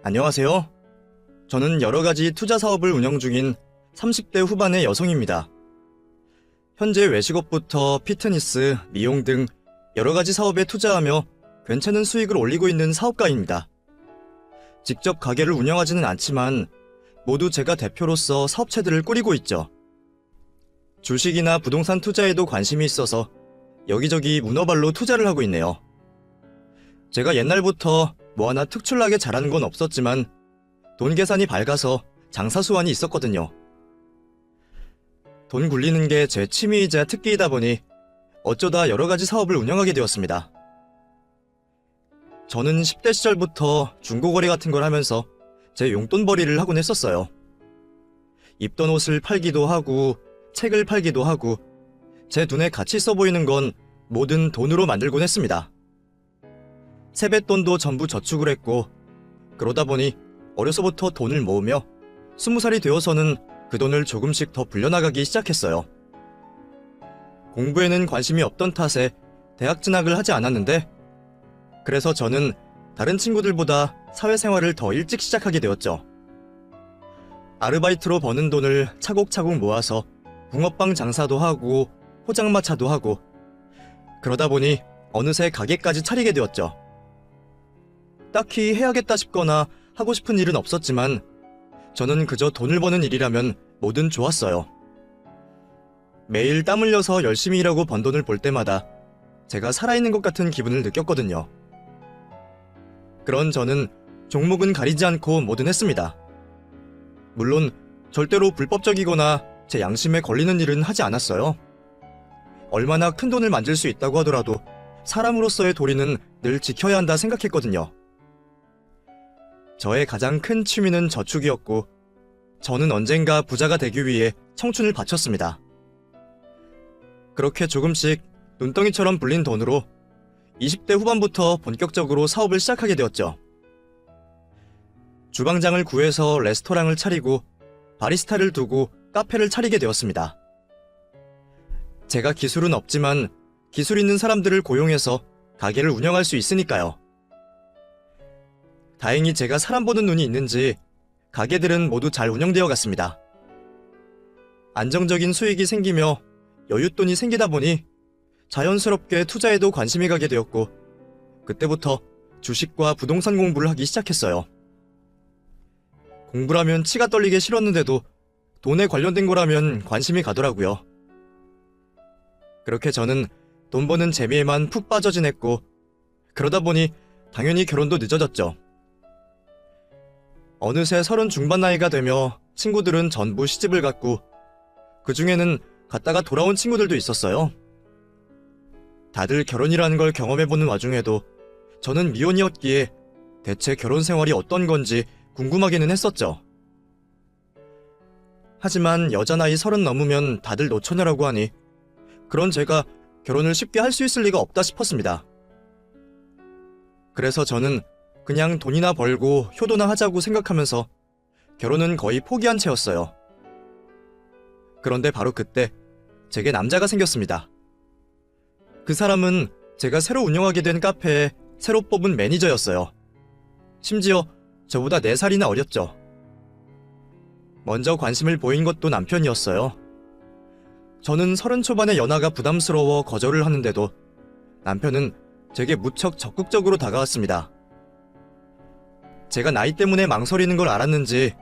안녕하세요. 저는 여러 가지 투자 사업을 운영 중인 30대 후반의 여성입니다. 현재 외식업부터 피트니스, 미용 등 여러 가지 사업에 투자하며 괜찮은 수익을 올리고 있는 사업가입니다. 직접 가게를 운영하지는 않지만 모두 제가 대표로서 사업체들을 꾸리고 있죠. 주식이나 부동산 투자에도 관심이 있어서 여기저기 문어발로 투자를 하고 있네요. 제가 옛날부터 뭐 하나 특출나게 잘하는 건 없었지만 돈 계산이 밝아서 장사 수완이 있었거든요. 돈 굴리는 게 제 취미이자 특기이다 보니 어쩌다 여러 가지 사업을 운영하게 되었습니다. 저는 10대 시절부터 중고거래 같은 걸 하면서 제 용돈벌이를 하곤 했었어요. 입던 옷을 팔기도 하고 책을 팔기도 하고 제 눈에 가치 있어 보이는 건 뭐든 돈으로 만들곤 했습니다. 세뱃돈도 전부 저축을 했고 그러다 보니 어려서부터 돈을 모으며 20살이 되어서는 그 돈을 조금씩 더 불려나가기 시작했어요. 공부에는 관심이 없던 탓에 대학 진학을 하지 않았는데 그래서 저는 다른 친구들보다 사회생활을 더 일찍 시작하게 되었죠. 아르바이트로 버는 돈을 차곡차곡 모아서 붕어빵 장사도 하고 포장마차도 하고 그러다 보니 어느새 가게까지 차리게 되었죠. 딱히 해야겠다 싶거나 하고 싶은 일은 없었지만 저는 그저 돈을 버는 일이라면 뭐든 좋았어요. 매일 땀 흘려서 열심히 일하고 번 돈을 볼 때마다 제가 살아있는 것 같은 기분을 느꼈거든요. 그런 저는 종목은 가리지 않고 뭐든 했습니다. 물론 절대로 불법적이거나 제 양심에 걸리는 일은 하지 않았어요. 얼마나 큰 돈을 만들 수 있다고 하더라도 사람으로서의 도리는 늘 지켜야 한다 생각했거든요. 저의 가장 큰 취미는 저축이었고 저는 언젠가 부자가 되기 위해 청춘을 바쳤습니다. 그렇게 조금씩 눈덩이처럼 불린 돈으로 20대 후반부터 본격적으로 사업을 시작하게 되었죠. 주방장을 구해서 레스토랑을 차리고 바리스타를 두고 카페를 차리게 되었습니다. 제가 기술은 없지만 기술 있는 사람들을 고용해서 가게를 운영할 수 있으니까요. 다행히 제가 사람 보는 눈이 있는지 가게들은 모두 잘 운영되어 갔습니다. 안정적인 수익이 생기며 여윳돈이 생기다 보니 자연스럽게 투자에도 관심이 가게 되었고 그때부터 주식과 부동산 공부를 하기 시작했어요. 공부라면 치가 떨리게 싫었는데도 돈에 관련된 거라면 관심이 가더라고요. 그렇게 저는 돈 버는 재미에만 푹 빠져 지냈고 그러다 보니 당연히 결혼도 늦어졌죠. 어느새 30 중반 나이가 되며 친구들은 전부 시집을 갔고 그 중에는 갔다가 돌아온 친구들도 있었어요. 다들 결혼이라는 걸 경험해보는 와중에도 저는 미혼이었기에 대체 결혼 생활이 어떤 건지 궁금하기는 했었죠. 하지만 여자 나이 30 넘으면 다들 노처녀라고 하니 그런 제가 결혼을 쉽게 할 수 있을 리가 없다 싶었습니다. 그래서 저는 그냥 돈이나 벌고 효도나 하자고 생각하면서 결혼은 거의 포기한 채였어요. 그런데 바로 그때 제게 남자가 생겼습니다. 그 사람은 제가 새로 운영하게 된 카페에 새로 뽑은 매니저였어요. 심지어 저보다 4살이나 어렸죠. 먼저 관심을 보인 것도 남편이었어요. 저는 30 초반의 연하가 부담스러워 거절을 하는데도 남편은 제게 무척 적극적으로 다가왔습니다. 제가 나이 때문에 망설이는 걸 알았는지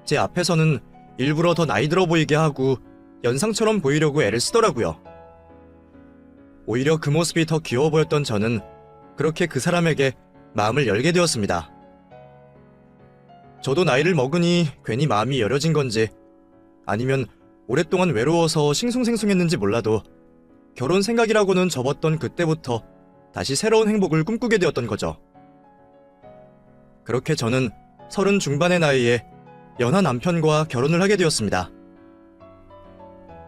제 앞에서는 일부러 더 나이 들어 보이게 하고 연상처럼 보이려고 애를 쓰더라고요. 오히려 그 모습이 더 귀여워 보였던 저는 그렇게 그 사람에게 마음을 열게 되었습니다. 저도 나이를 먹으니 괜히 마음이 여려진 건지 아니면 오랫동안 외로워서 싱숭생숭했는지 몰라도 결혼 생각이라고는 접었던 그때부터 다시 새로운 행복을 꿈꾸게 되었던 거죠. 그렇게 저는 30 중반의 나이에 연하 남편과 결혼을 하게 되었습니다.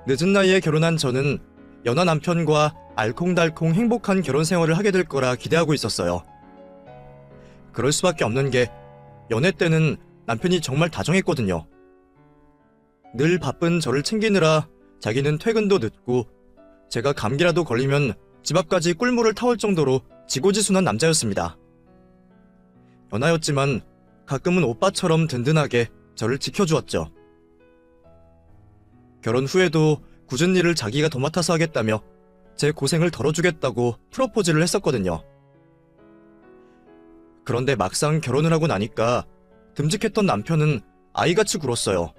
늦은 나이에 결혼한 저는 연하 남편과 알콩달콩 행복한 결혼 생활을 하게 될 거라 기대하고 있었어요. 그럴 수밖에 없는 게 연애 때는 남편이 정말 다정했거든요. 늘 바쁜 저를 챙기느라 자기는 퇴근도 늦고 제가 감기라도 걸리면 집 앞까지 꿀물을 타올 정도로 지고지순한 남자였습니다. 연하였지만 가끔은 오빠처럼 든든하게 저를 지켜주었죠. 결혼 후에도 굳은 일을 자기가 도맡아서 하겠다며 제 고생을 덜어주겠다고 프로포즈를 했었거든요. 그런데 막상 결혼을 하고 나니까 듬직했던 남편은 아이같이 굴었어요.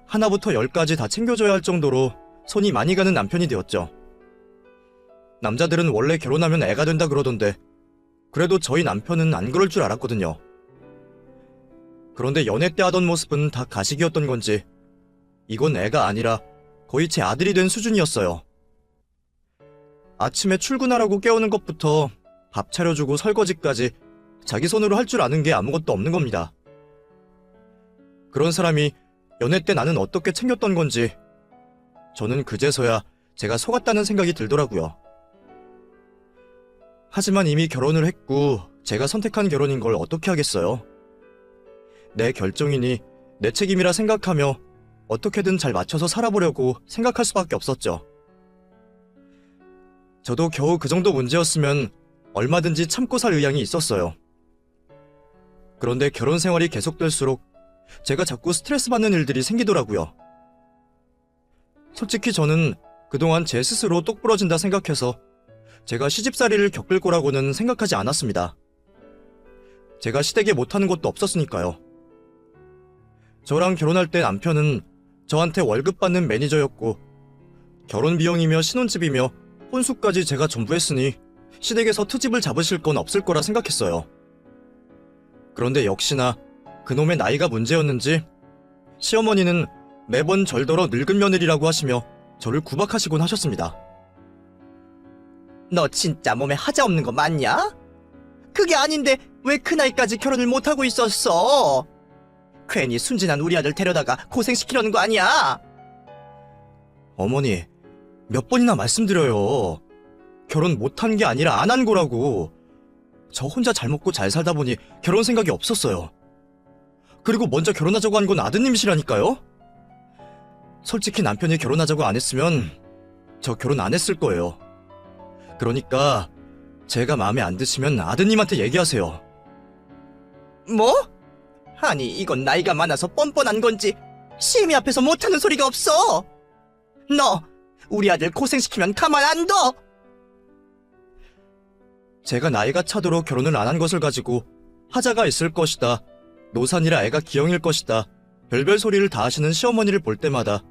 하나부터 열까지 다 챙겨줘야 할 정도로 손이 많이 가는 남편이 되었죠. 남자들은 원래 결혼하면 애가 된다 그러던데 그래도 저희 남편은 안 그럴 줄 알았거든요. 그런데 연애 때 하던 모습은 다 가식이었던 건지 이건 애가 아니라 거의 제 아들이 된 수준이었어요. 아침에 출근하라고 깨우는 것부터 밥 차려주고 설거지까지 자기 손으로 할 줄 아는 게 아무것도 없는 겁니다. 그런 사람이 연애 때 나는 어떻게 챙겼던 건지 저는 그제서야 제가 속았다는 생각이 들더라고요. 하지만 이미 결혼을 했고 제가 선택한 결혼인 걸 어떻게 하겠어요? 내 결정이니 내 책임이라 생각하며 어떻게든 잘 맞춰서 살아보려고 생각할 수밖에 없었죠. 저도 겨우 그 정도 문제였으면 얼마든지 참고 살 의향이 있었어요. 그런데 결혼 생활이 계속될수록 제가 자꾸 스트레스 받는 일들이 생기더라고요. 솔직히 저는 그동안 제 스스로 똑 부러진다 생각해서 제가 시집살이를 겪을 거라고는 생각하지 않았습니다. 제가 시댁에 못하는 것도 없었으니까요. 저랑 결혼할 때 남편은 저한테 월급 받는 매니저였고 결혼 비용이며 신혼집이며 혼수까지 제가 전부 했으니 시댁에서 트집을 잡으실 건 없을 거라 생각했어요. 그런데 역시나 그놈의 나이가 문제였는지 시어머니는 매번 절더러 늙은 며느리라고 하시며 저를 구박하시곤 하셨습니다. 너 진짜 몸에 하자 없는 거 맞냐? 그게 아닌데 왜 그 나이까지 결혼을 못하고 있었어? 괜히 순진한 우리 아들 데려다가 고생시키려는 거 아니야? 어머니, 몇 번이나 말씀드려요. 결혼 못한 게 아니라 안 한 거라고. 저 혼자 잘 먹고 잘 살다 보니 결혼 생각이 없었어요. 그리고 먼저 결혼하자고 한 건 아드님이시라니까요? 솔직히 남편이 결혼하자고 안 했으면 저 결혼 안 했을 거예요. 그러니까 제가 마음에 안 드시면 아드님한테 얘기하세요. 뭐? 아니 이건 나이가 많아서 뻔뻔한 건지 시애미 앞에서 못하는 소리가 없어. 너 우리 아들 고생시키면 가만 안 둬. 제가 나이가 차도록 결혼을 안 한 것을 가지고 하자가 있을 것이다, 노산이라 애가 기형일 것이다, 별별 소리를 다 하시는 시어머니를 볼 때마다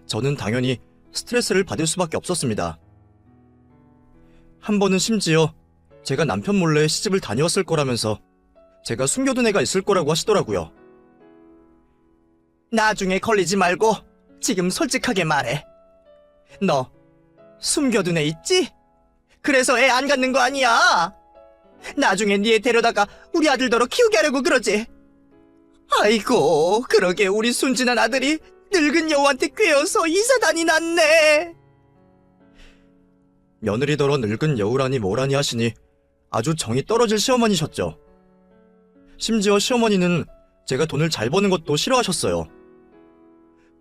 저는 당연히 스트레스를 받을 수밖에 없었습니다. 한 번은 심지어 제가 남편 몰래 시집을 다녀왔을 거라면서 제가 숨겨둔 애가 있을 거라고 하시더라고요. 나중에 걸리지 말고 지금 솔직하게 말해. 너 숨겨둔 애 있지? 그래서 애 안 갖는 거 아니야? 나중에 네 애 데려다가 우리 아들더러 키우게 하려고 그러지? 아이고, 그러게 우리 순진한 아들이 늙은 여우한테 꿰어서 이사단이 났네. 며느리더러 늙은 여우라니 뭐라니 하시니 아주 정이 떨어질 시어머니셨죠. 심지어 시어머니는 제가 돈을 잘 버는 것도 싫어하셨어요.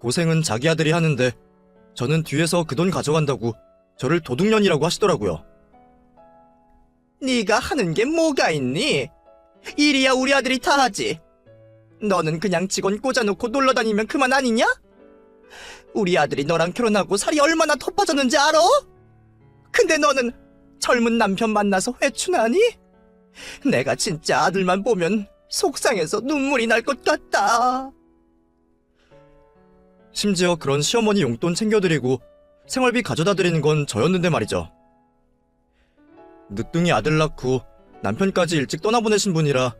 고생은 자기 아들이 하는데 저는 뒤에서 그 돈 가져간다고 저를 도둑년이라고 하시더라고요. 네가 하는 게 뭐가 있니? 일이야 우리 아들이 다 하지. 너는 그냥 직원 꽂아놓고 놀러다니면 그만 아니냐? 우리 아들이 너랑 결혼하고 살이 얼마나 더 빠졌는지 알아? 근데 너는 젊은 남편 만나서 회춘하니? 내가 진짜 아들만 보면 속상해서 눈물이 날 것 같다. 심지어 그런 시어머니 용돈 챙겨드리고 생활비 가져다 드리는 건 저였는데 말이죠. 늦둥이 아들 낳고 남편까지 일찍 떠나보내신 분이라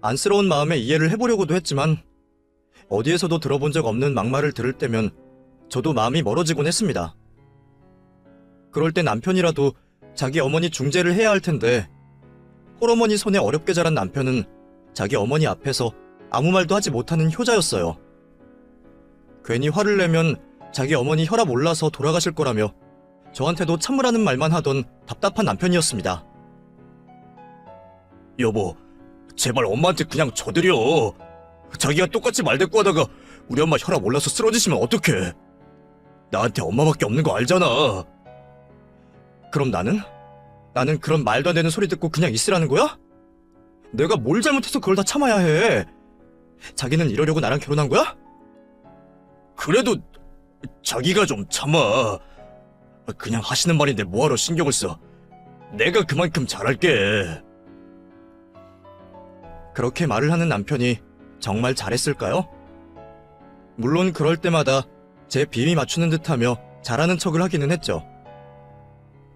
안쓰러운 마음에 이해를 해보려고도 했지만 어디에서도 들어본 적 없는 막말을 들을 때면 저도 마음이 멀어지곤 했습니다. 그럴 때 남편이라도 자기 어머니 중재를 해야 할 텐데 홀어머니 손에 어렵게 자란 남편은 자기 어머니 앞에서 아무 말도 하지 못하는 효자였어요. 괜히 화를 내면 자기 어머니 혈압 올라서 돌아가실 거라며 저한테도 참으라는 말만 하던 답답한 남편이었습니다. 여보, 제발 엄마한테 그냥 줘드려. 자기가 똑같이 말대꾸하다가 우리 엄마 혈압 올라서 쓰러지시면 어떡해. 나한테 엄마밖에 없는 거 알잖아. 그럼 나는 그런 말도 안 되는 소리 듣고 그냥 있으라는 거야? 내가 뭘 잘못해서 그걸 다 참아야 해? 자기는 이러려고 나랑 결혼한 거야? 그래도 자기가 좀 참아. 그냥 하시는 말인데 뭐하러 신경을 써. 내가 그만큼 잘할게. 그렇게 말을 하는 남편이 정말 잘했을까요? 물론 그럴 때마다 제 비위 맞추는 듯하며 잘하는 척을 하기는 했죠.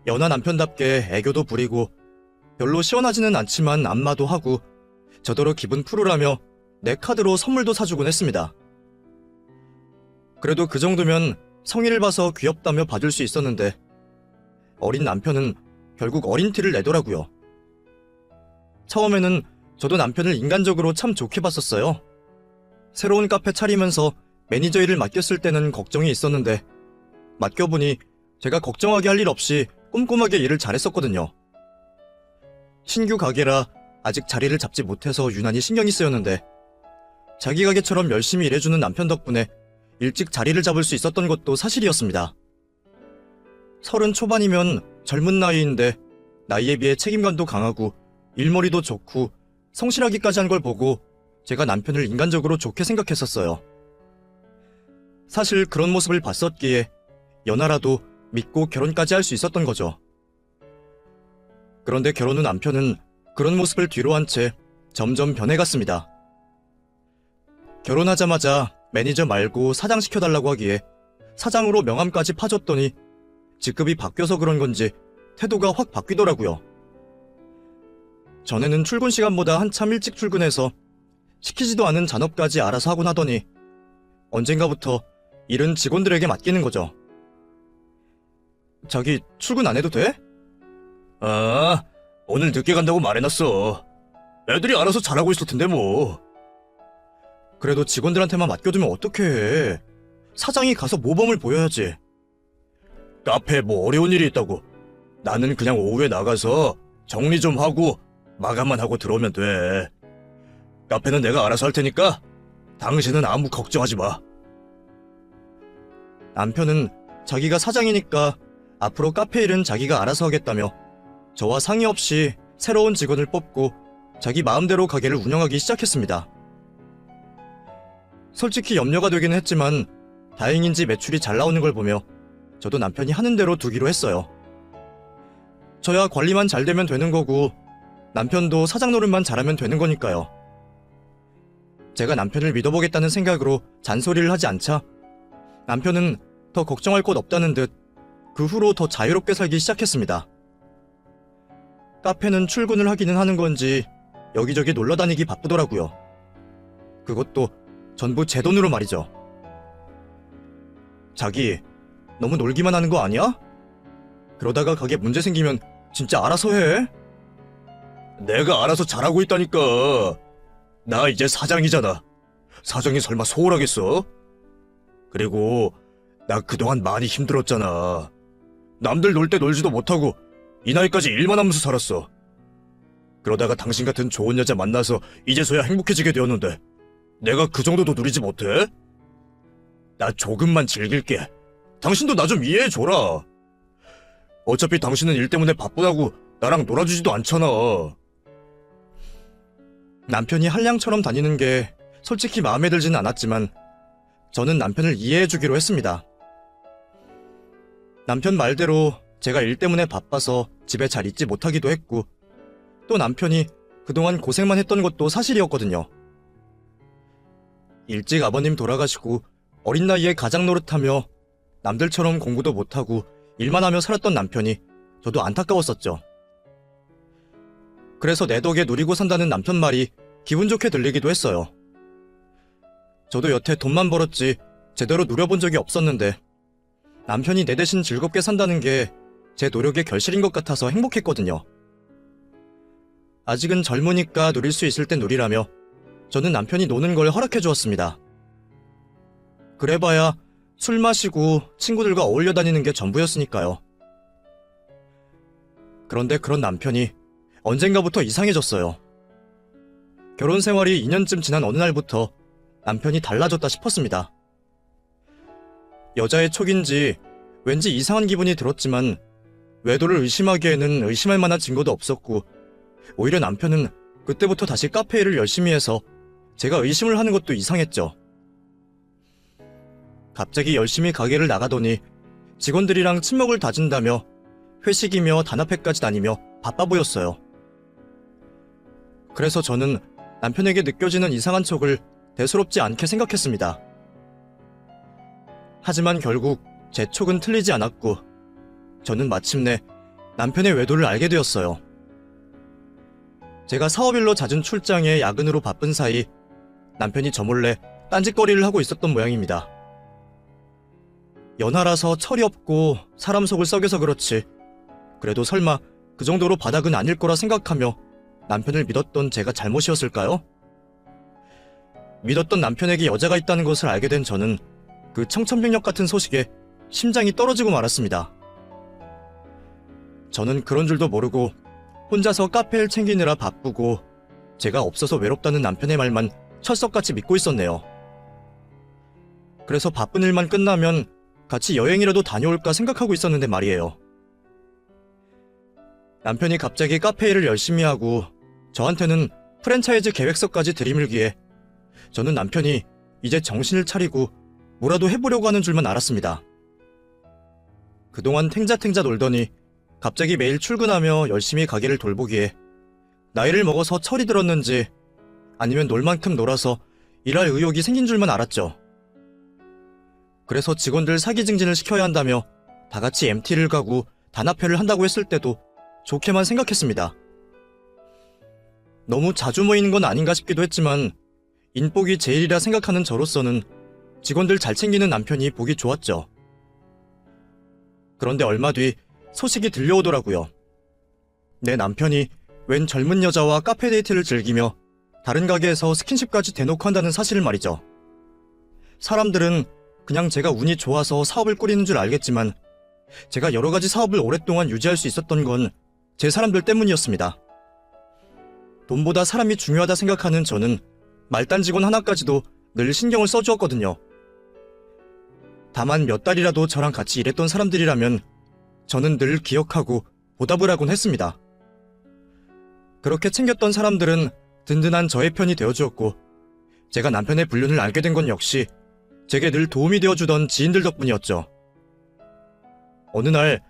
연하 남편답게 애교도 부리고 별로 시원하지는 않지만 안마도 하고 저더러 기분 풀으라며 내 카드로 선물도 사주곤 했습니다. 그래도 그 정도면 성의를 봐서 귀엽다며 봐줄 수 있었는데 어린 남편은 결국 어린 티를 내더라고요. 처음에는 저도 남편을 인간적으로 참 좋게 봤었어요. 새로운 카페 차리면서 매니저 일을 맡겼을 때는 걱정이 있었는데 맡겨보니 제가 걱정하게 할 일 없이 꼼꼼하게 일을 잘했었거든요. 신규 가게라 아직 자리를 잡지 못해서 유난히 신경이 쓰였는데 자기 가게처럼 열심히 일해주는 남편 덕분에 일찍 자리를 잡을 수 있었던 것도 사실이었습니다. 30 초반이면 젊은 나이인데 나이에 비해 책임감도 강하고 일머리도 좋고 성실하기까지 한 걸 보고 제가 남편을 인간적으로 좋게 생각했었어요. 사실 그런 모습을 봤었기에 연하라도 믿고 결혼까지 할 수 있었던 거죠. 그런데 결혼 후 남편은 그런 모습을 뒤로 한 채 점점 변해갔습니다. 결혼하자마자 매니저 말고 사장 시켜달라고 하기에 사장으로 명함까지 파줬더니 직급이 바뀌어서 그런 건지 태도가 확 바뀌더라고요. 전에는 출근 시간보다 한참 일찍 출근해서 시키지도 않은 잔업까지 알아서 하곤 하더니 언젠가부터 일은 직원들에게 맡기는 거죠. 자기 출근 안 해도 돼? 아, 오늘 늦게 간다고 말해놨어. 애들이 알아서 잘하고 있을 텐데 뭐. 그래도 직원들한테만 맡겨두면 어떡해. 사장이 가서 모범을 보여야지. 카페에 뭐 어려운 일이 있다고. 나는 그냥 오후에 나가서 정리 좀 하고 마감만 하고 들어오면 돼. 카페는 내가 알아서 할 테니까 당신은 아무 걱정하지 마. 남편은 자기가 사장이니까 앞으로 카페 일은 자기가 알아서 하겠다며 저와 상의 없이 새로운 직원을 뽑고 자기 마음대로 가게를 운영하기 시작했습니다. 솔직히 염려가 되긴 했지만 다행인지 매출이 잘 나오는 걸 보며 저도 남편이 하는 대로 두기로 했어요. 저야 관리만 잘 되면 되는 거고 남편도 사장 노릇만 잘하면 되는 거니까요. 제가 남편을 믿어보겠다는 생각으로 잔소리를 하지 않자 남편은 더 걱정할 것 없다는 듯 그 후로 더 자유롭게 살기 시작했습니다. 카페는 출근을 하기는 하는 건지 여기저기 놀러 다니기 바쁘더라고요. 그것도 전부 제 돈으로 말이죠. 자기, 너무 놀기만 하는 거 아니야? 그러다가 가게 문제 생기면 진짜 알아서 해. 내가 알아서 잘하고 있다니까. 나 이제 사장이잖아. 사장이 설마 소홀하겠어? 그리고 나 그동안 많이 힘들었잖아. 남들 놀 때 놀지도 못하고 이 나이까지 일만 하면서 살았어. 그러다가 당신 같은 좋은 여자 만나서 이제서야 행복해지게 되었는데 내가 그 정도도 누리지 못해? 나 조금만 즐길게. 당신도 나 좀 이해해줘라. 어차피 당신은 일 때문에 바쁘다고 나랑 놀아주지도 않잖아. 남편이 한량처럼 다니는 게 솔직히 마음에 들지는 않았지만 저는 남편을 이해해주기로 했습니다. 남편 말대로 제가 일 때문에 바빠서 집에 잘 있지 못하기도 했고 또 남편이 그동안 고생만 했던 것도 사실이었거든요. 일찍 아버님 돌아가시고 어린 나이에 가장 노릇하며 남들처럼 공부도 못하고 일만 하며 살았던 남편이 저도 안타까웠었죠. 그래서 내 덕에 누리고 산다는 남편 말이 기분 좋게 들리기도 했어요. 저도 여태 돈만 벌었지 제대로 누려본 적이 없었는데 남편이 내 대신 즐겁게 산다는 게 제 노력의 결실인 것 같아서 행복했거든요. 아직은 젊으니까 누릴 수 있을 땐 누리라며 저는 남편이 노는 걸 허락해 주었습니다. 그래봐야 술 마시고 친구들과 어울려 다니는 게 전부였으니까요. 그런데 그런 남편이 언젠가부터 이상해졌어요. 결혼 생활이 2년쯤 지난 어느 날부터 남편이 달라졌다 싶었습니다. 여자의 촉인지 왠지 이상한 기분이 들었지만 외도를 의심하기에는 의심할 만한 증거도 없었고 오히려 남편은 그때부터 다시 카페 일을 열심히 해서 제가 의심을 하는 것도 이상했죠. 갑자기 열심히 가게를 나가더니 직원들이랑 친목을 다진다며 회식이며 단합회까지 다니며 바빠 보였어요. 그래서 저는 남편에게 느껴지는 이상한 척을 대수롭지 않게 생각했습니다. 하지만 결국 제 촉은 틀리지 않았고 저는 마침내 남편의 외도를 알게 되었어요. 제가 사업일로 잦은 출장에 야근으로 바쁜 사이 남편이 저 몰래 딴짓거리를 하고 있었던 모양입니다. 연하라서 철이 없고 사람 속을 썩여서 그렇지 그래도 설마 그 정도로 바닥은 아닐 거라 생각하며 남편을 믿었던 제가 잘못이었을까요? 믿었던 남편에게 여자가 있다는 것을 알게 된 저는 그 청천벽력 같은 소식에 심장이 떨어지고 말았습니다. 저는 그런 줄도 모르고 혼자서 카페를 챙기느라 바쁘고 제가 없어서 외롭다는 남편의 말만 철석같이 믿고 있었네요. 그래서 바쁜 일만 끝나면 같이 여행이라도 다녀올까 생각하고 있었는데 말이에요. 남편이 갑자기 카페 일을 열심히 하고 저한테는 프랜차이즈 계획서까지 들이밀기에 저는 남편이 이제 정신을 차리고 뭐라도 해보려고 하는 줄만 알았습니다. 그동안 탱자탱자 놀더니 갑자기 매일 출근하며 열심히 가게를 돌보기에 나이를 먹어서 철이 들었는지 아니면 놀 만큼 놀아서 일할 의욕이 생긴 줄만 알았죠. 그래서 직원들 사기 증진을 시켜야 한다며 다 같이 MT를 가고 단합회를 한다고 했을 때도 좋게만 생각했습니다. 너무 자주 모이는 건 아닌가 싶기도 했지만 인복이 제일이라 생각하는 저로서는 직원들 잘 챙기는 남편이 보기 좋았죠. 그런데 얼마 뒤 소식이 들려오더라고요. 내 남편이 웬 젊은 여자와 카페 데이트를 즐기며 다른 가게에서 스킨십까지 대놓고 한다는 사실을 말이죠. 사람들은 그냥 제가 운이 좋아서 사업을 꾸리는 줄 알겠지만 제가 여러 가지 사업을 오랫동안 유지할 수 있었던 건 제 사람들 때문이었습니다. 돈보다 사람이 중요하다 생각하는 저는 말단 직원 하나까지도 늘 신경을 써주었거든요. 다만 몇 달이라도 저랑 같이 일했던 사람들이라면 저는 늘 기억하고 보답을 하곤 했습니다. 그렇게 챙겼던 사람들은 든든한 저의 편이 되어주었고 제가 남편의 불륜을 알게 된 건 역시 제게 늘 도움이 되어주던 지인들 덕분이었죠. 어느 날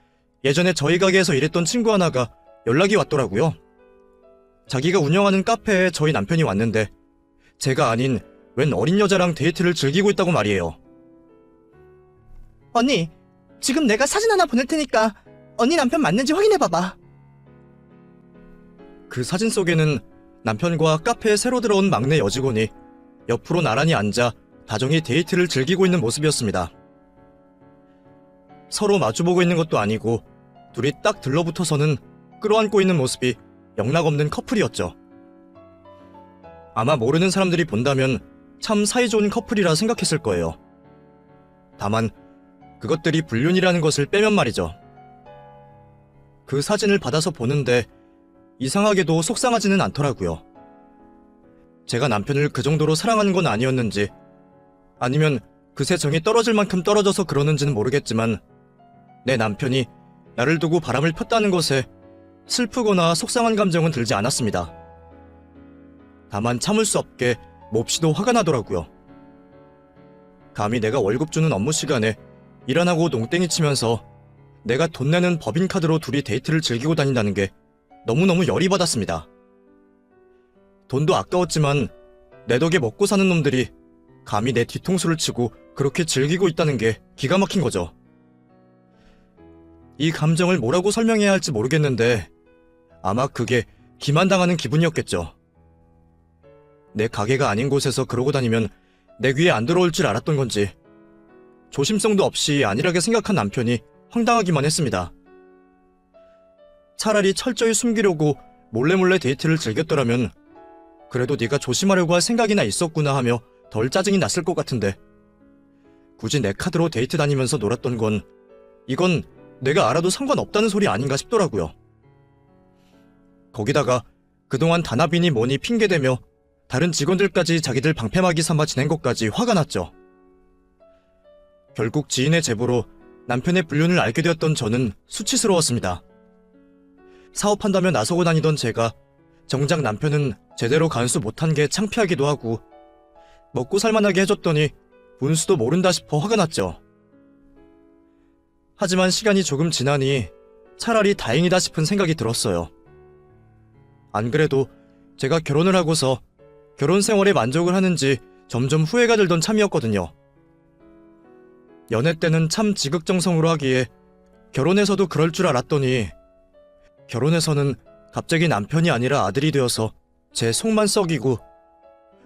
예전에 저희 가게에서 일했던 친구 하나가 연락이 왔더라고요. 자기가 운영하는 카페에 저희 남편이 왔는데 제가 아닌 웬 어린 여자랑 데이트를 즐기고 있다고 말이에요. 언니, 지금 내가 사진 하나 보낼 테니까 언니 남편 맞는지 확인해봐봐. 그 사진 속에는 남편과 카페에 새로 들어온 막내 여직원이 옆으로 나란히 앉아 다정히 데이트를 즐기고 있는 모습이었습니다. 서로 마주보고 있는 것도 아니고 둘이 딱 들러붙어서는 끌어안고 있는 모습이 영락없는 커플이었죠. 아마 모르는 사람들이 본다면 참 사이좋은 커플이라 생각했을 거예요. 다만 그것들이 불륜이라는 것을 빼면 말이죠. 그 사진을 받아서 보는데 이상하게도 속상하지는 않더라고요. 제가 남편을 그 정도로 사랑하는 건 아니었는지 아니면 그새 정이 떨어질 만큼 떨어져서 그러는지는 모르겠지만 내 남편이 나를 두고 바람을 폈다는 것에 슬프거나 속상한 감정은 들지 않았습니다. 다만 참을 수 없게 몹시도 화가 나더라고요. 감히 내가 월급 주는 업무 시간에 일 안 하고 농땡이 치면서 내가 돈 내는 법인카드로 둘이 데이트를 즐기고 다닌다는 게 너무너무 열이 받았습니다. 돈도 아까웠지만 내 덕에 먹고 사는 놈들이 감히 내 뒤통수를 치고 그렇게 즐기고 있다는 게 기가 막힌 거죠. 이 감정을 뭐라고 설명해야 할지 모르겠는데 아마 그게 기만당하는 기분이었겠죠. 내 가게가 아닌 곳에서 그러고 다니면 내 귀에 안 들어올 줄 알았던 건지 조심성도 없이 안일하게 생각한 남편이 황당하기만 했습니다. 차라리 철저히 숨기려고 몰래몰래 데이트를 즐겼더라면 그래도 네가 조심하려고 할 생각이나 있었구나 하며 덜 짜증이 났을 것 같은데 굳이 내 카드로 데이트 다니면서 놀았던 건 이건 내가 알아도 상관없다는 소리 아닌가 싶더라고요. 거기다가 그동안 단합이니 뭐니 핑계대며 다른 직원들까지 자기들 방패막이 삼아 지낸 것까지 화가 났죠. 결국 지인의 제보로 남편의 불륜을 알게 되었던 저는 수치스러웠습니다. 사업한다며 나서고 다니던 제가 정작 남편은 제대로 간수 못한 게 창피하기도 하고 먹고 살만하게 해줬더니 분수도 모른다 싶어 화가 났죠. 하지만 시간이 조금 지나니 차라리 다행이다 싶은 생각이 들었어요. 안 그래도 제가 결혼을 하고서 결혼 생활에 만족을 하는지 점점 후회가 들던 참이었거든요. 연애 때는 참 지극정성으로 하기에 결혼해서도 그럴 줄 알았더니 결혼해서는 갑자기 남편이 아니라 아들이 되어서 제 속만 썩이고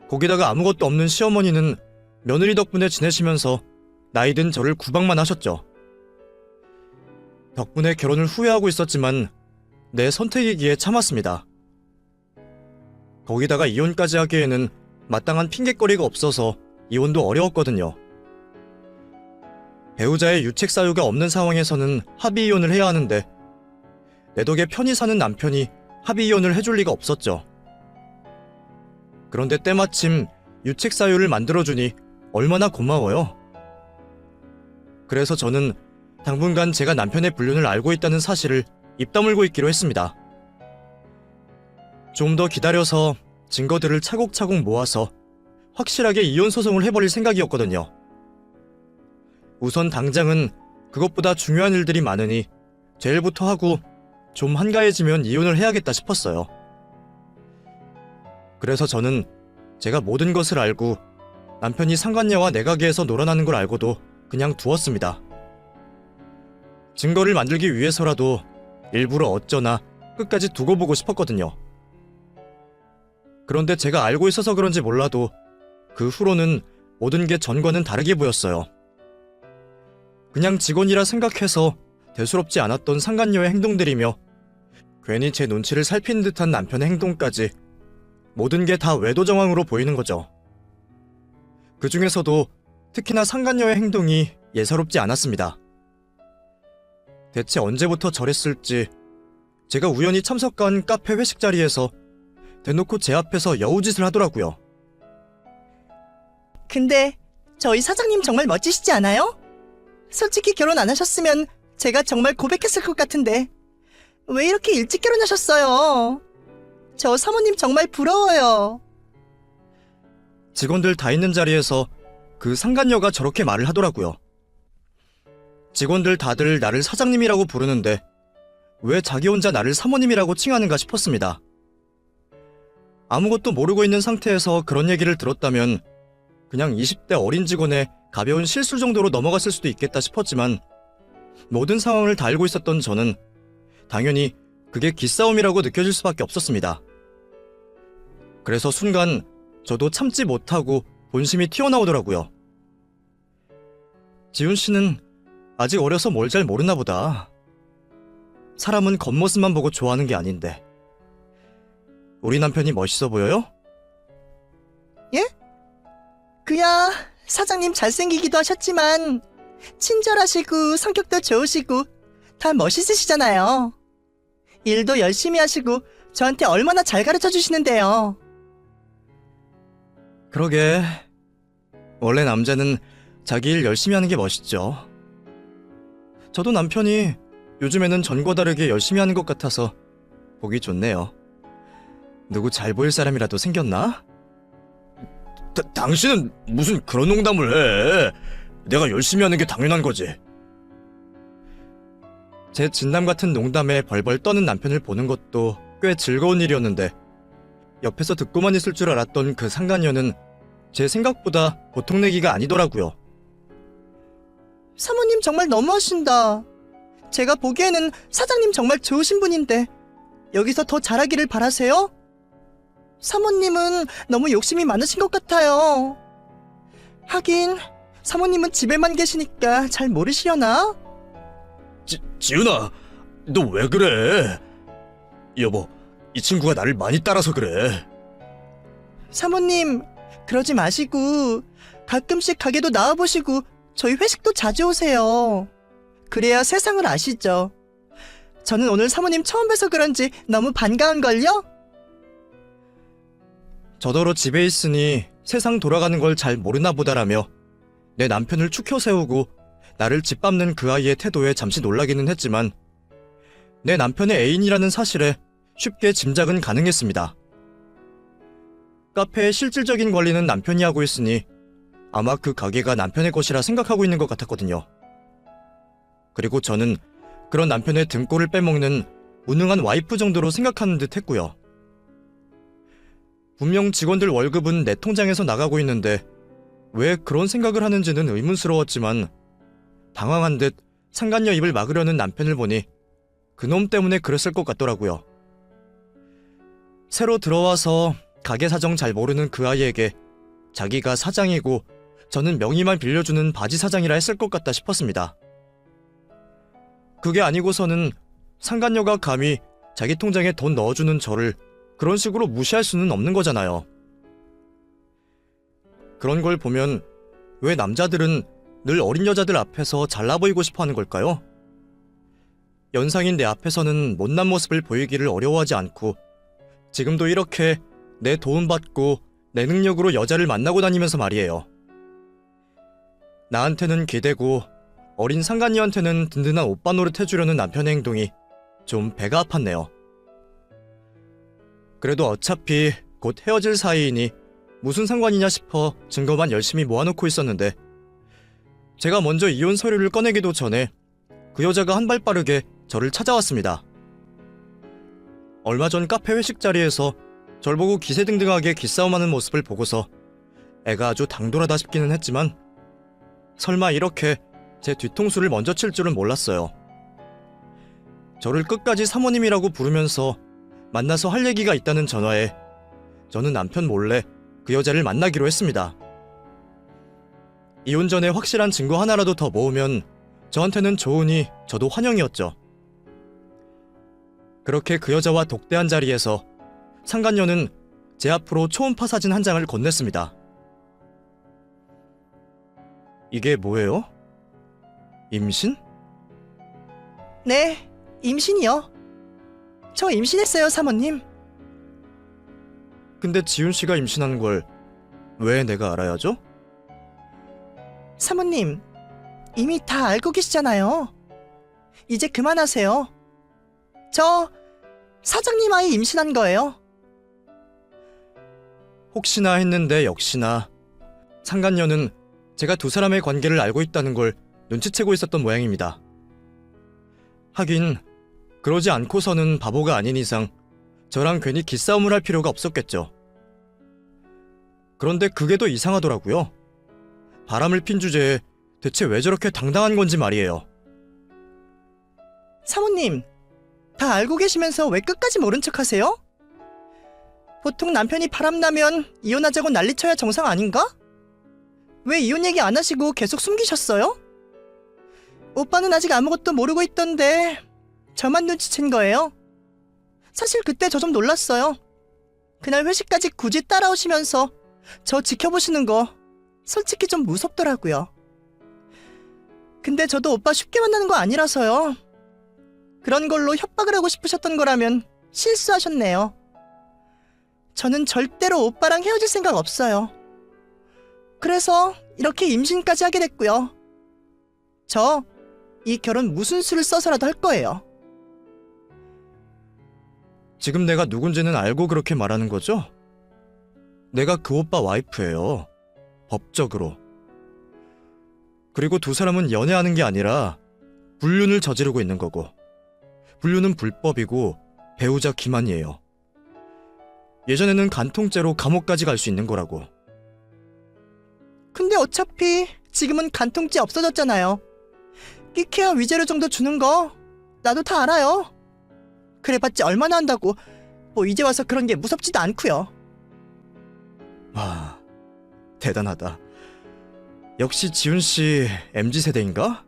거기다가 아무것도 없는 시어머니는 며느리 덕분에 지내시면서 나이 든 저를 구박만 하셨죠. 덕분에 결혼을 후회하고 있었지만 내 선택이기에 참았습니다. 거기다가 이혼까지 하기에는 마땅한 핑곗거리가 없어서 이혼도 어려웠거든요. 배우자의 유책 사유가 없는 상황에서는 합의 이혼을 해야 하는데 내 덕에 편히 사는 남편이 합의 이혼을 해줄 리가 없었죠. 그런데 때마침 유책 사유를 만들어주니 얼마나 고마워요. 그래서 저는 당분간 제가 남편의 불륜을 알고 있다는 사실을 입 다물고 있기로 했습니다. 좀 더 기다려서 증거들을 차곡차곡 모아서 확실하게 이혼 소송을 해버릴 생각이었거든요. 우선 당장은 그것보다 중요한 일들이 많으니 제일부터 하고 좀 한가해지면 이혼을 해야겠다 싶었어요. 그래서 저는 제가 모든 것을 알고 남편이 상간녀와 내가게에서 놀아나는 걸 알고도 그냥 두었습니다. 증거를 만들기 위해서라도 일부러 어쩌나 끝까지 두고 보고 싶었거든요. 그런데 제가 알고 있어서 그런지 몰라도 그 후로는 모든 게 전과는 다르게 보였어요. 그냥 직원이라 생각해서 대수롭지 않았던 상간녀의 행동들이며 괜히 제 눈치를 살피는 듯한 남편의 행동까지 모든 게 다 외도 정황으로 보이는 거죠. 그 중에서도 특히나 상간녀의 행동이 예사롭지 않았습니다. 대체 언제부터 저랬을지 제가 우연히 참석한 카페 회식 자리에서 대놓고 제 앞에서 여우짓을 하더라고요. 근데 저희 사장님 정말 멋지시지 않아요? 솔직히 결혼 안 하셨으면 제가 정말 고백했을 것 같은데 왜 이렇게 일찍 결혼하셨어요? 저 사모님 정말 부러워요. 직원들 다 있는 자리에서 그 상간녀가 저렇게 말을 하더라고요. 직원들 다들 나를 사장님이라고 부르는데 왜 자기 혼자 나를 사모님이라고 칭하는가 싶었습니다. 아무것도 모르고 있는 상태에서 그런 얘기를 들었다면 그냥 20대 어린 직원의 가벼운 실수 정도로 넘어갔을 수도 있겠다 싶었지만 모든 상황을 다 알고 있었던 저는 당연히 그게 기싸움이라고 느껴질 수밖에 없었습니다. 그래서 순간 저도 참지 못하고 본심이 튀어나오더라고요. 지훈 씨는 아직 어려서 뭘 잘 모르나 보다. 사람은 겉모습만 보고 좋아하는 게 아닌데. 우리 남편이 멋있어 보여요? 예? 그야 사장님 잘생기기도 하셨지만 친절하시고 성격도 좋으시고 다 멋있으시잖아요. 일도 열심히 하시고 저한테 얼마나 잘 가르쳐 주시는데요. 그러게. 원래 남자는 자기 일 열심히 하는 게 멋있죠. 저도 남편이 요즘에는 전과 다르게 열심히 하는 것 같아서 보기 좋네요. 누구 잘 보일 사람이라도 생겼나? 당신은 무슨 그런 농담을 해. 내가 열심히 하는 게 당연한 거지. 제 진남 같은 농담에 벌벌 떠는 남편을 보는 것도 꽤 즐거운 일이었는데 옆에서 듣고만 있을 줄 알았던 그 상간녀는 제 생각보다 보통 내기가 아니더라고요. 사모님 정말 너무하신다. 제가 보기에는 사장님 정말 좋으신 분인데 여기서 더 잘하기를 바라세요? 사모님은 너무 욕심이 많으신 것 같아요. 하긴 사모님은 집에만 계시니까 잘 모르시려나? 지훈아, 너 왜 그래? 여보, 이 친구가 나를 많이 따라서 그래. 사모님, 그러지 마시고 가끔씩 가게도 나와보시고 저희 회식도 자주 오세요. 그래야 세상을 아시죠. 저는 오늘 사모님 처음 뵈서 그런지 너무 반가운걸요? 저더러 집에 있으니 세상 돌아가는 걸 잘 모르나 보다라며 내 남편을 축혀 세우고 나를 짓밟는 그 아이의 태도에 잠시 놀라기는 했지만 내 남편의 애인이라는 사실에 쉽게 짐작은 가능했습니다. 카페의 실질적인 관리는 남편이 하고 있으니 아마 그 가게가 남편의 것이라 생각하고 있는 것 같았거든요. 그리고 저는 그런 남편의 등골을 빼먹는 무능한 와이프 정도로 생각하는 듯 했고요. 분명 직원들 월급은 내 통장에서 나가고 있는데 왜 그런 생각을 하는지는 의문스러웠지만 당황한 듯 상간녀 입을 막으려는 남편을 보니 그놈 때문에 그랬을 것 같더라고요. 새로 들어와서 가게 사정 잘 모르는 그 아이에게 자기가 사장이고 저는 명의만 빌려주는 바지 사장이라 했을 것 같다 싶었습니다. 그게 아니고서는 상간녀가 감히 자기 통장에 돈 넣어주는 저를 그런 식으로 무시할 수는 없는 거잖아요. 그런 걸 보면 왜 남자들은 늘 어린 여자들 앞에서 잘나 보이고 싶어 하는 걸까요? 연상인 내 앞에서는 못난 모습을 보이기를 어려워하지 않고 지금도 이렇게 내 도움받고 내 능력으로 여자를 만나고 다니면서 말이에요. 나한테는 기대고 어린 상간녀한테는 든든한 오빠 노릇 해주려는 남편의 행동이 좀 배가 아팠네요. 그래도 어차피 곧 헤어질 사이이니 무슨 상관이냐 싶어 증거만 열심히 모아놓고 있었는데 제가 먼저 이혼 서류를 꺼내기도 전에 그 여자가 한 발 빠르게 저를 찾아왔습니다. 얼마 전 카페 회식 자리에서 절 보고 기세등등하게 기싸움하는 모습을 보고서 애가 아주 당돌하다 싶기는 했지만 설마 이렇게 제 뒤통수를 먼저 칠 줄은 몰랐어요. 저를 끝까지 사모님이라고 부르면서 만나서 할 얘기가 있다는 전화에 저는 남편 몰래 그 여자를 만나기로 했습니다. 이혼 전에 확실한 증거 하나라도 더 모으면 저한테는 좋으니 저도 환영이었죠. 그렇게 그 여자와 독대한 자리에서 상간녀는 제 앞으로 초음파 사진 한 장을 건넸습니다. 이게 뭐예요? 임신? 네, 임신이요. 저 임신했어요, 사모님. 근데 지훈 씨가 임신하는 걸 왜 내가 알아야죠? 사모님, 이미 다 알고 계시잖아요. 이제 그만하세요. 저 사장님 아이 임신한 거예요. 혹시나 했는데 역시나 상간녀는 제가 두 사람의 관계를 알고 있다는 걸 눈치채고 있었던 모양입니다. 하긴 그러지 않고서는 바보가 아닌 이상 저랑 괜히 기싸움을 할 필요가 없었겠죠. 그런데 그게 더 이상하더라고요. 바람을 핀 주제에 대체 왜 저렇게 당당한 건지 말이에요. 사모님, 다 알고 계시면서 왜 끝까지 모른 척 하세요? 보통 남편이 바람나면 이혼하자고 난리쳐야 정상 아닌가? 왜 이혼 얘기 안 하시고 계속 숨기셨어요? 오빠는 아직 아무것도 모르고 있던데 저만 눈치챈 거예요. 사실 그때 저 좀 놀랐어요. 그날 회식까지 굳이 따라오시면서 저 지켜보시는 거 솔직히 좀 무섭더라고요. 근데 저도 오빠 쉽게 만나는 거 아니라서요. 그런 걸로 협박을 하고 싶으셨던 거라면 실수하셨네요. 저는 절대로 오빠랑 헤어질 생각 없어요. 그래서 이렇게 임신까지 하게 됐고요. 저 이 결혼 무슨 수를 써서라도 할 거예요. 지금 내가 누군지는 알고 그렇게 말하는 거죠? 내가 그 오빠 와이프예요. 법적으로. 그리고 두 사람은 연애하는 게 아니라 불륜을 저지르고 있는 거고 불륜은 불법이고 배우자 기만이에요. 예전에는 간통죄로 감옥까지 갈 수 있는 거라고. 근데 어차피 지금은 간통죄 없어졌잖아요. 끼케야 위자료 정도 주는 거 나도 다 알아요. 그래봤자 얼마나 한다고 뭐 이제 와서 그런 게 무섭지도 않고요. 와, 대단하다. 역시 지훈씨 MZ세대인가?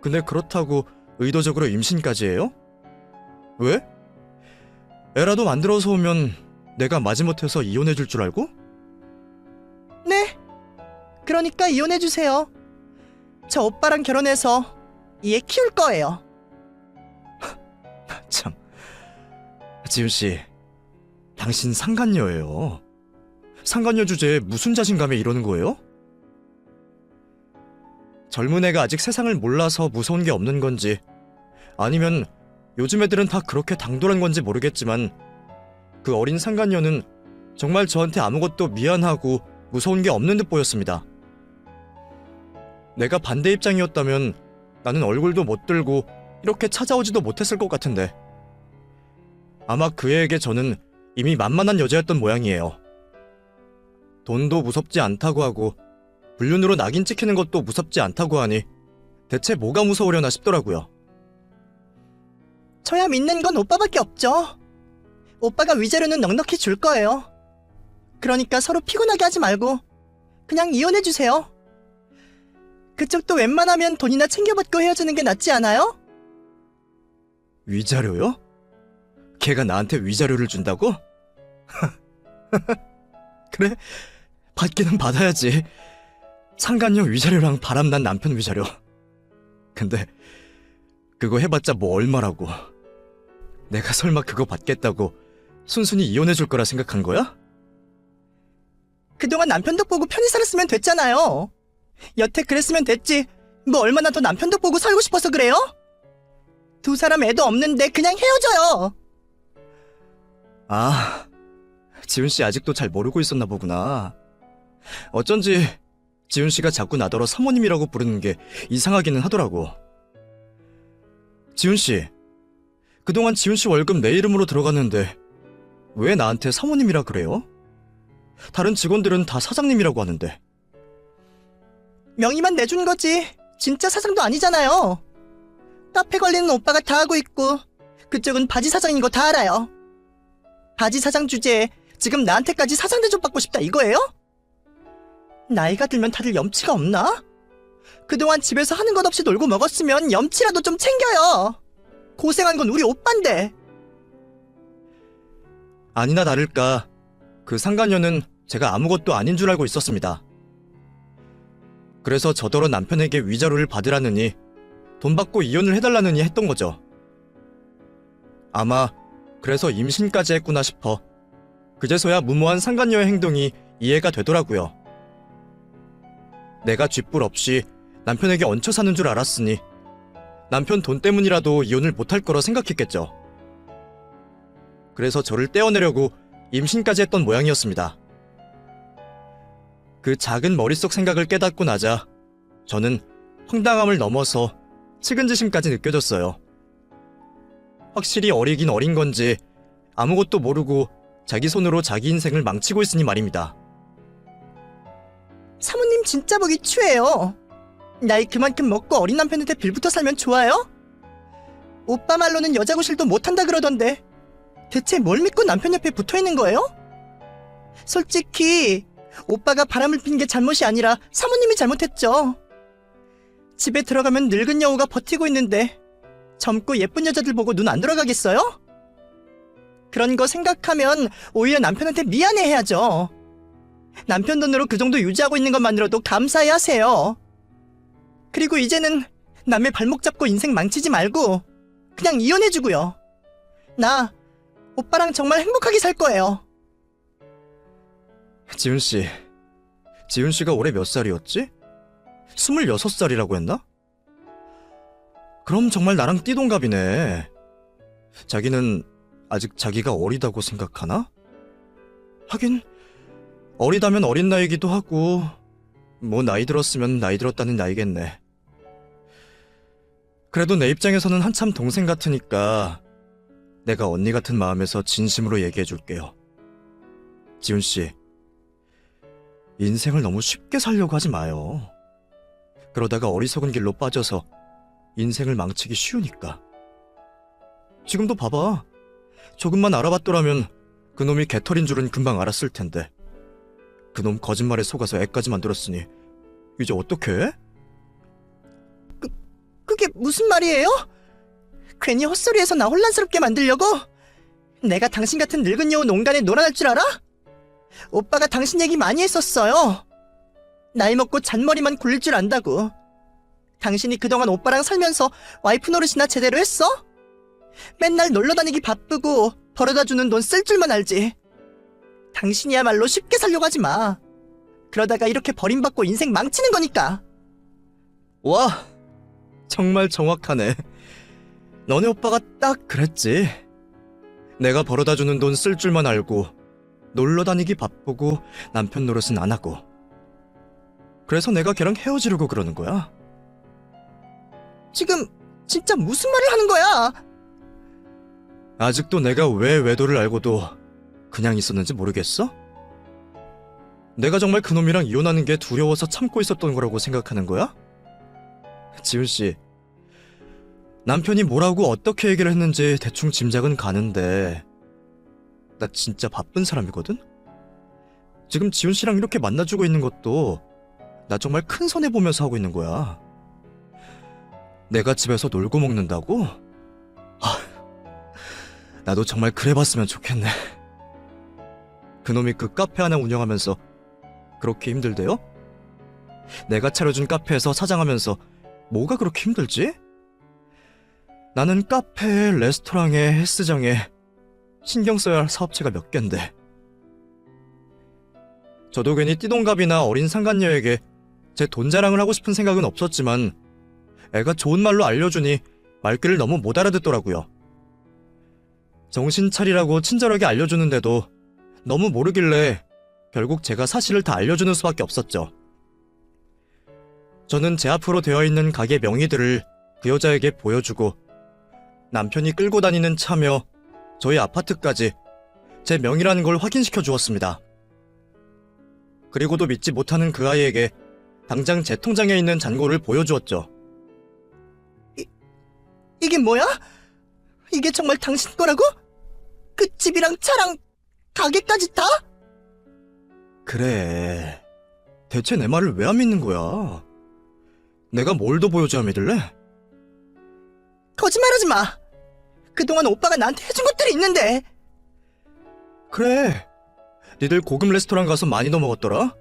근데 그렇다고 의도적으로 임신까지 해요? 왜? 애라도 만들어서 오면 내가 마지못해서 이혼해줄 줄 알고? 네, 그러니까 이혼해주세요. 저 오빠랑 결혼해서 얘 키울 거예요. 참, 지훈씨, 당신 상간녀예요. 상간녀 주제에 무슨 자신감에 이러는 거예요? 젊은 애가 아직 세상을 몰라서 무서운 게 없는 건지 아니면 요즘 애들은 다 그렇게 당돌한 건지 모르겠지만 그 어린 상간녀는 정말 저한테 아무것도 미안하고 무서운 게 없는 듯 보였습니다. 내가 반대 입장이었다면 나는 얼굴도 못 들고 이렇게 찾아오지도 못했을 것 같은데 아마 그 애에게 저는 이미 만만한 여자였던 모양이에요. 돈도 무섭지 않다고 하고 불륜으로 낙인 찍히는 것도 무섭지 않다고 하니 대체 뭐가 무서우려나 싶더라고요. 저야 믿는 건 오빠밖에 없죠. 오빠가 위자료는 넉넉히 줄 거예요. 그러니까 서로 피곤하게 하지 말고 그냥 이혼해주세요. 그쪽도 웬만하면 돈이나 챙겨받고 헤어지는 게 낫지 않아요? 위자료요? 걔가 나한테 위자료를 준다고? 그래, 받기는 받아야지. 상간녀 위자료랑 바람난 남편 위자료. 근데 그거 해봤자 뭐 얼마라고. 내가 설마 그거 받겠다고 순순히 이혼해줄 거라 생각한 거야? 그동안 남편 덕 보고 편히 살았으면 됐잖아요. 여태 그랬으면 됐지. 뭐 얼마나 더 남편 덕 보고 살고 싶어서 그래요? 두 사람 애도 없는데 그냥 헤어져요. 아, 지훈씨 아직도 잘 모르고 있었나 보구나. 어쩐지 지훈씨가 자꾸 나더러 사모님이라고 부르는 게 이상하기는 하더라고. 지훈씨, 그동안 지훈씨 월급 내 이름으로 들어갔는데 왜 나한테 사모님이라 그래요? 다른 직원들은 다 사장님이라고 하는데. 명의만 내준 거지. 진짜 사장도 아니잖아요. 카페 관리는 오빠가 다 하고 있고 그쪽은 바지 사장인 거 다 알아요. 바지 사장 주제에 지금 나한테까지 사장 대접 받고 싶다 이거예요? 나이가 들면 다들 염치가 없나? 그동안 집에서 하는 것 없이 놀고 먹었으면 염치라도 좀 챙겨요. 고생한 건 우리 오빠인데. 아니나 다를까 그 상간녀는 제가 아무것도 아닌 줄 알고 있었습니다. 그래서 저더러 남편에게 위자료를 받으라느니 돈 받고 이혼을 해달라느니 했던 거죠. 아마 그래서 임신까지 했구나 싶어 그제서야 무모한 상간녀의 행동이 이해가 되더라고요. 내가 쥐뿔 없이 남편에게 얹혀 사는 줄 알았으니 남편 돈 때문이라도 이혼을 못할 거라 생각했겠죠. 그래서 저를 떼어내려고 임신까지 했던 모양이었습니다. 그 작은 머릿속 생각을 깨닫고 나자 저는 황당함을 넘어서 측은지심까지 느껴졌어요. 확실히 어리긴 어린 건지 아무것도 모르고 자기 손으로 자기 인생을 망치고 있으니 말입니다. 사모님 진짜 보기 추해요. 나이 그만큼 먹고 어린 남편한테 빌붙어 살면 좋아요? 오빠 말로는 여자 구실도 못한다 그러던데 대체 뭘 믿고 남편 옆에 붙어있는 거예요? 솔직히 오빠가 바람을 핀 게 잘못이 아니라 사모님이 잘못했죠. 집에 들어가면 늙은 여우가 버티고 있는데 젊고 예쁜 여자들 보고 눈 안 돌아가겠어요? 그런 거 생각하면 오히려 남편한테 미안해해야죠. 남편 돈으로 그 정도 유지하고 있는 것만으로도 감사해 하세요. 그리고 이제는 남의 발목 잡고 인생 망치지 말고 그냥 이혼해주고요. 나 오빠랑 정말 행복하게 살 거예요. 지훈씨, 지훈씨가 올해 몇 살이었지? 26살이라고 했나? 그럼 정말 나랑 띠동갑이네. 자기는 아직 자기가 어리다고 생각하나? 하긴 어리다면 어린 나이기도 하고 뭐 나이 들었으면 나이 들었다는 나이겠네. 그래도 내 입장에서는 한참 동생 같으니까 내가 언니 같은 마음에서 진심으로 얘기해줄게요. 지훈씨, 인생을 너무 쉽게 살려고 하지 마요. 그러다가 어리석은 길로 빠져서 인생을 망치기 쉬우니까. 지금도 봐봐. 조금만 알아봤더라면 그놈이 개털인 줄은 금방 알았을 텐데. 그놈 거짓말에 속아서 애까지 만들었으니 이제 어떡해? 그게 무슨 말이에요? 괜히 헛소리해서 나 혼란스럽게 만들려고? 내가 당신 같은 늙은 여우 농간에 놀아날 줄 알아? 오빠가 당신 얘기 많이 했었어요. 나이 먹고 잔머리만 굴릴 줄 안다고. 당신이 그동안 오빠랑 살면서 와이프 노릇이나 제대로 했어? 맨날 놀러 다니기 바쁘고 벌어다주는 돈 쓸 줄만 알지. 당신이야말로 쉽게 살려고 하지 마. 그러다가 이렇게 버림받고 인생 망치는 거니까. 와, 정말 정확하네. 너네 오빠가 딱 그랬지. 내가 벌어다 주는 돈 쓸 줄만 알고 놀러 다니기 바쁘고 남편 노릇은 안 하고. 그래서 내가 걔랑 헤어지려고 그러는 거야. 지금 진짜 무슨 말을 하는 거야? 아직도 내가 왜 외도를 알고도 그냥 있었는지 모르겠어? 내가 정말 그놈이랑 이혼하는 게 두려워서 참고 있었던 거라고 생각하는 거야? 지훈 씨, 남편이 뭐라고 어떻게 얘기를 했는지 대충 짐작은 가는데 나 진짜 바쁜 사람이거든? 지금 지훈 씨랑 이렇게 만나주고 있는 것도 나 정말 큰 손해보면서 하고 있는 거야. 내가 집에서 놀고 먹는다고? 나도 정말 그래봤으면 좋겠네. 그놈이 그 카페 하나 운영하면서 그렇게 힘들대요? 내가 차려준 카페에서 사장하면서 뭐가 그렇게 힘들지? 나는 카페, 레스토랑에, 헬스장에 신경 써야 할 사업체가 몇 갠데. 저도 괜히 띠동갑이나 어린 상간녀에게 제 돈 자랑을 하고 싶은 생각은 없었지만 애가 좋은 말로 알려주니 말귀를 너무 못 알아듣더라고요. 정신 차리라고 친절하게 알려주는데도 너무 모르길래 결국 제가 사실을 다 알려주는 수밖에 없었죠. 저는 제 앞으로 되어 있는 가게 명의들을 그 여자에게 보여주고 남편이 끌고 다니는 차며 저희 아파트까지 제 명의라는 걸 확인시켜 주었습니다. 그리고도 믿지 못하는 그 아이에게 당장 제 통장에 있는 잔고를 보여주었죠. 이게 뭐야? 이게 정말 당신 거라고? 그 집이랑 차랑 가게까지 다? 그래. 대체 내 말을 왜 안 믿는 거야? 내가 뭘 더 보여줘야 믿을래? 거짓말하지 마. 그동안 오빠가 나한테 해준 것들이 있는데. 그래. 니들 고급 레스토랑 가서 많이 더 먹었더라?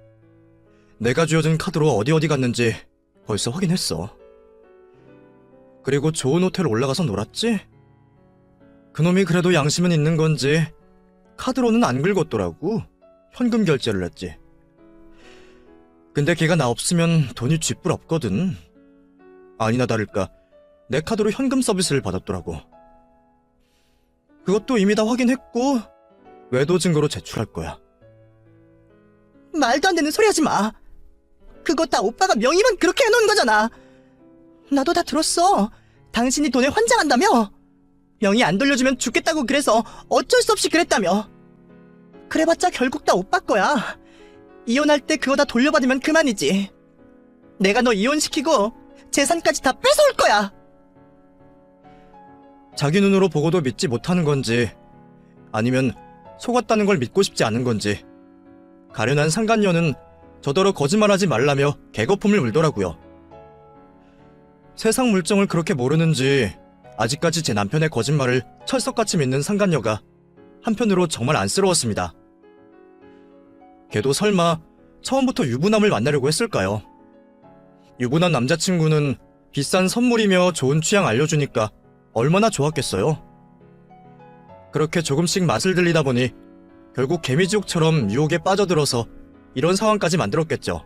내가 쥐어준 카드로 어디 갔는지 벌써 확인했어. 그리고 좋은 호텔 올라가서 놀았지? 그놈이 그래도 양심은 있는 건지 카드로는 안 긁었더라고. 현금 결제를 했지. 근데 걔가 나 없으면 돈이 쥐뿔 없거든. 아니나 다를까 내 카드로 현금 서비스를 받았더라고. 그것도 이미 다 확인했고 외도 증거로 제출할 거야. 말도 안 되는 소리 하지 마. 그거 다 오빠가 명의만 그렇게 해놓은 거잖아. 나도 다 들었어. 당신이 돈에 환장한다며? 명의 안 돌려주면 죽겠다고 그래서 어쩔 수 없이 그랬다며. 그래봤자 결국 다 오빠 거야. 이혼할 때 그거 다 돌려받으면 그만이지. 내가 너 이혼시키고 재산까지 다 뺏어올 거야. 자기 눈으로 보고도 믿지 못하는 건지 아니면 속았다는 걸 믿고 싶지 않은 건지 가련한 상간녀는 저더러 거짓말하지 말라며 개거품을 물더라고요. 세상 물정을 그렇게 모르는지 아직까지 제 남편의 거짓말을 철석같이 믿는 상간녀가 한편으로 정말 안쓰러웠습니다. 걔도 설마 처음부터 유부남을 만나려고 했을까요? 유부남 남자친구는 비싼 선물이며 좋은 취향 알려주니까 얼마나 좋았겠어요. 그렇게 조금씩 맛을 들리다 보니 결국 개미지옥처럼 유혹에 빠져들어서 이런 상황까지 만들었겠죠.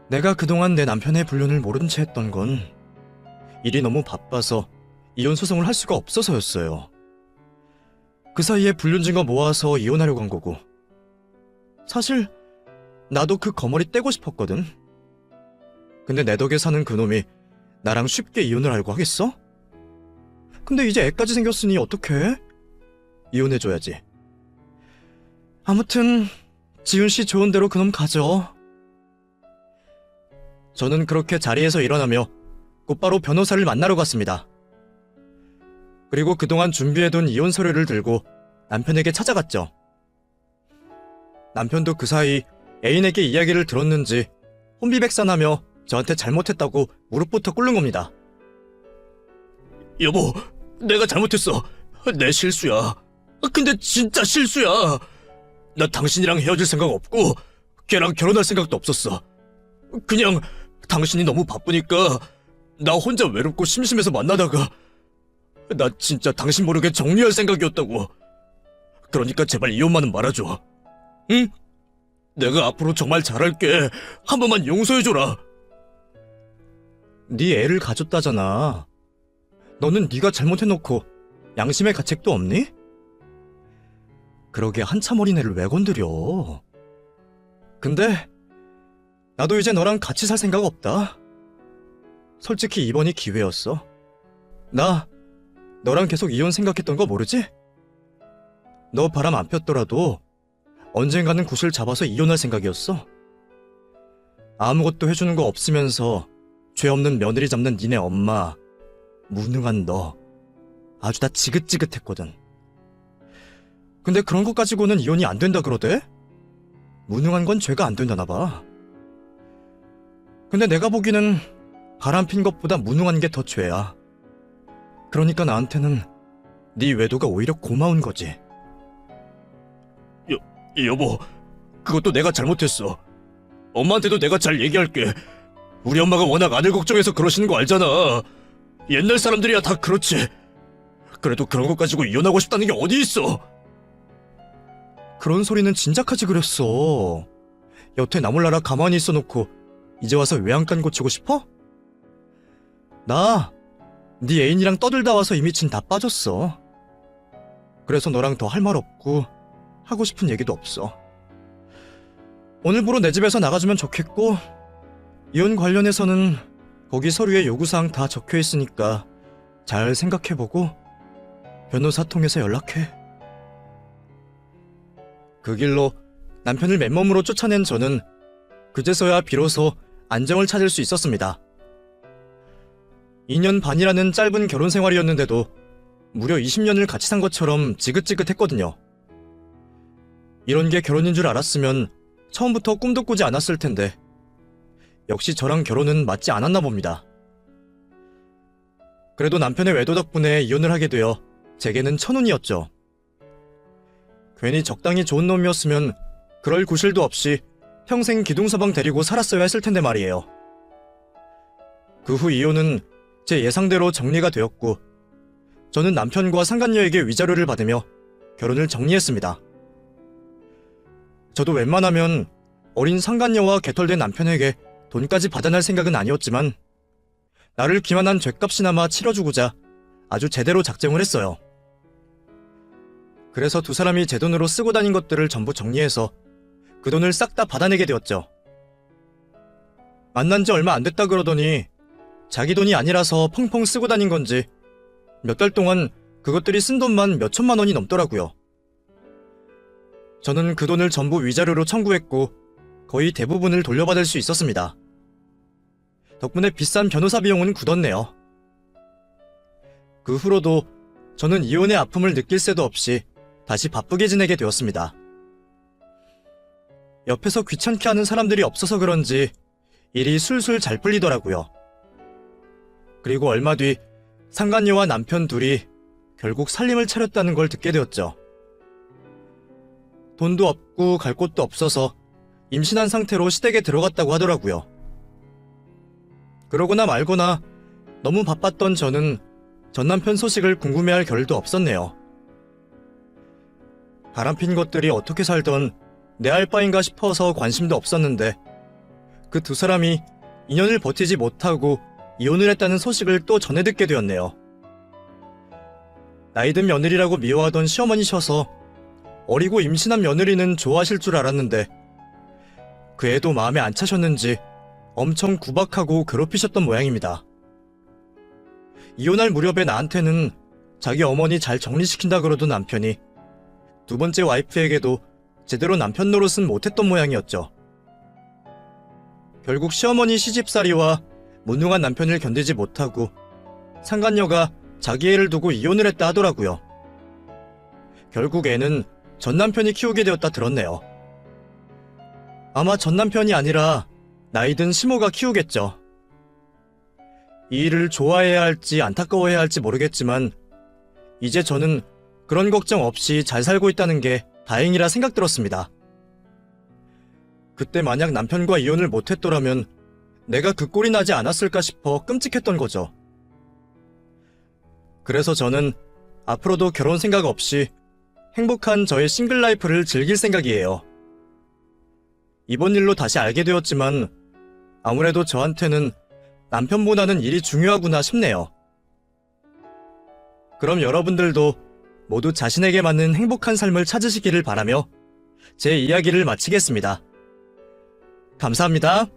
내가 그동안 내 남편의 불륜을 모른 채 했던 건 일이 너무 바빠서 이혼 소송을 할 수가 없어서였어요. 그 사이에 불륜 증거 모아서 이혼하려고 한 거고. 사실 나도 그 거머리 떼고 싶었거든. 근데 내 덕에 사는 그놈이 나랑 쉽게 이혼을 하려고 하겠어? 근데 이제 애까지 생겼으니 어떡해? 이혼해줘야지. 아무튼 지훈씨 좋은 대로 그놈 가져. 저는 그렇게 자리에서 일어나며 곧바로 변호사를 만나러 갔습니다. 그리고 그동안 준비해둔 이혼 서류를 들고 남편에게 찾아갔죠. 남편도 그 사이 애인에게 이야기를 들었는지 혼비백산하며 저한테 잘못했다고 무릎부터 꿇는 겁니다. 여보, 내가 잘못했어. 내 실수야. 근데 진짜 실수야. 나 당신이랑 헤어질 생각 없고 걔랑 결혼할 생각도 없었어. 그냥 당신이 너무 바쁘니까 나 혼자 외롭고 심심해서 만나다가 나 진짜 당신 모르게 정리할 생각이었다고. 그러니까 제발 이혼만은 말아줘. 응? 내가 앞으로 정말 잘할게. 한 번만 용서해줘라. 네 애를 가졌다잖아. 너는 네가 잘못해놓고 양심의 가책도 없니? 그러게 한참 어린애를 왜 건드려? 근데 나도 이제 너랑 같이 살 생각 없다. 솔직히 이번이 기회였어. 나 너랑 계속 이혼 생각했던 거 모르지? 너 바람 안 폈더라도 언젠가는 구실 잡아서 이혼할 생각이었어. 아무것도 해주는 거 없으면서 죄 없는 며느리 잡는 니네 엄마, 무능한 너, 아주 다 지긋지긋했거든. 근데 그런 것 가지고는 이혼이 안 된다 그러대? 무능한 건 죄가 안 된다나 봐. 근데 내가 보기는 바람핀 것보다 무능한 게 더 죄야. 그러니까 나한테는 네 외도가 오히려 고마운 거지. 여보, 그것도 내가 잘못했어. 엄마한테도 내가 잘 얘기할게. 우리 엄마가 워낙 아들 걱정해서 그러시는 거 알잖아. 옛날 사람들이야 다 그렇지. 그래도 그런 것 가지고 이혼하고 싶다는 게 어디 있어? 그런 소리는 진작하지 그랬어. 여태 나 몰라라 가만히 있어놓고 이제 와서 외양간 고치고 싶어? 나 네 애인이랑 떠들다 와서 이미 진 다 빠졌어. 그래서 너랑 더 할 말 없고 하고 싶은 얘기도 없어. 오늘부로 내 집에서 나가주면 좋겠고, 이혼 관련해서는 거기 서류에 요구사항 다 적혀있으니까 잘 생각해보고 변호사 통해서 연락해. 그 길로 남편을 맨몸으로 쫓아낸 저는 그제서야 비로소 안정을 찾을 수 있었습니다. 2년 반이라는 짧은 결혼 생활이었는데도 무려 20년을 같이 산 것처럼 지긋지긋했거든요. 이런 게 결혼인 줄 알았으면 처음부터 꿈도 꾸지 않았을 텐데 역시 저랑 결혼은 맞지 않았나 봅니다. 그래도 남편의 외도 덕분에 이혼을 하게 되어 제게는 천운이었죠. 괜히 적당히 좋은 놈이었으면 그럴 구실도 없이 평생 기둥서방 데리고 살았어야 했을 텐데 말이에요. 그 후 이혼은 제 예상대로 정리가 되었고 저는 남편과 상간녀에게 위자료를 받으며 결혼을 정리했습니다. 저도 웬만하면 어린 상간녀와 개털된 남편에게 돈까지 받아낼 생각은 아니었지만 나를 기만한 죗값이나마 치러주고자 아주 제대로 작정을 했어요. 그래서 두 사람이 제 돈으로 쓰고 다닌 것들을 전부 정리해서 그 돈을 싹 다 받아내게 되었죠. 만난 지 얼마 안 됐다 그러더니 자기 돈이 아니라서 펑펑 쓰고 다닌 건지 몇 달 동안 그것들이 쓴 돈만 몇 천만 원이 넘더라고요. 저는 그 돈을 전부 위자료로 청구했고 거의 대부분을 돌려받을 수 있었습니다. 덕분에 비싼 변호사 비용은 굳었네요. 그 후로도 저는 이혼의 아픔을 느낄 새도 없이 다시 바쁘게 지내게 되었습니다. 옆에서 귀찮게 하는 사람들이 없어서 그런지 일이 술술 잘 풀리더라고요. 그리고 얼마 뒤 상간녀와 남편 둘이 결국 살림을 차렸다는 걸 듣게 되었죠. 돈도 없고 갈 곳도 없어서 임신한 상태로 시댁에 들어갔다고 하더라고요. 그러거나 말거나 너무 바빴던 저는 전 남편 소식을 궁금해할 겨를도 없었네요. 바람핀 것들이 어떻게 살던 내 알 바인가 싶어서 관심도 없었는데 그 두 사람이 2년을 버티지 못하고 이혼을 했다는 소식을 또 전해 듣게 되었네요. 나이든 며느리라고 미워하던 시어머니셔서 어리고 임신한 며느리는 좋아하실 줄 알았는데 그 애도 마음에 안 차셨는지 엄청 구박하고 괴롭히셨던 모양입니다. 이혼할 무렵에 나한테는 자기 어머니 잘 정리시킨다 그러던 남편이 두 번째 와이프에게도 제대로 남편 노릇은 못했던 모양이었죠. 결국 시어머니 시집살이와 무능한 남편을 견디지 못하고 상간녀가 자기 애를 두고 이혼을 했다 하더라고요. 결국 애는 전 남편이 키우게 되었다 들었네요. 아마 전 남편이 아니라 나이든 시모가 키우겠죠. 이 일을 좋아해야 할지 안타까워해야 할지 모르겠지만 이제 저는 그런 걱정 없이 잘 살고 있다는 게 다행이라 생각 들었습니다. 그때 만약 남편과 이혼을 못했더라면 내가 그 꼴이 나지 않았을까 싶어 끔찍했던 거죠. 그래서 저는 앞으로도 결혼 생각 없이 행복한 저의 싱글 라이프를 즐길 생각이에요. 이번 일로 다시 알게 되었지만 아무래도 저한테는 남편보다는 일이 중요하구나 싶네요. 그럼 여러분들도 모두 자신에게 맞는 행복한 삶을 찾으시기를 바라며 제 이야기를 마치겠습니다. 감사합니다.